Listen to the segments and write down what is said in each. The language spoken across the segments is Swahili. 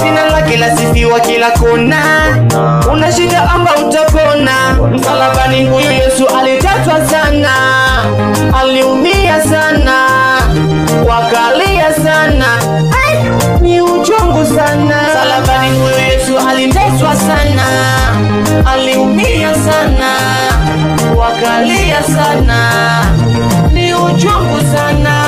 jina lake lasifiwa kila kona. Una shida amba utapona. Msalabani huyu Yesu aliteswa sana, aliumia sana, wakalia sana, ni uchungu sana. Msalabani huyu Yesu aliteswa sana, aliumia sana, wakalia sana, ni uchungu sana.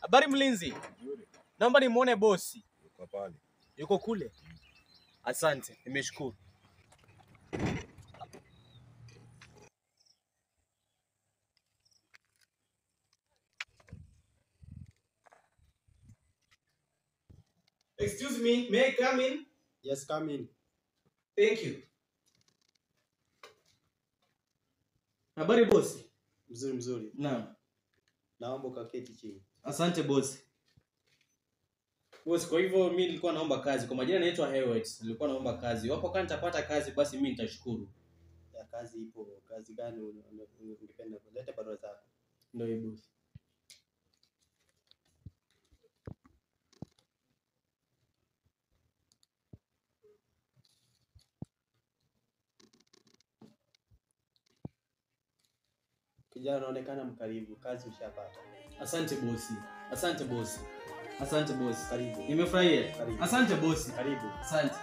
Habari mlinzi. Naomba nimuone bosi. Yuko pale. Yuko kule. Asante, nimeshukuru. Excuse me, may I come in? Yes, come in. Thank you. Habari bosi. Mzuri. Naam. Naomba ukaketi chini. Asante bosi. Bosi, kwa hivyo mimi nilikuwa naomba kazi. Kwa majina naitwa Hewet. Nilikuwa naomba kazi. Wapo kama nitapata kazi basi mimi nitashukuru. Ya kazi ipo. Kazi gani ungependa? Leta barua zako. Ndio hiyo bosi. Kijana unaonekana mkaribu. Kazi ushapata. Asante bosi. Asante bosi. Asante bosi. Karibu. Nimefurahia. Karibu. Asante bosi. Karibu. Asante.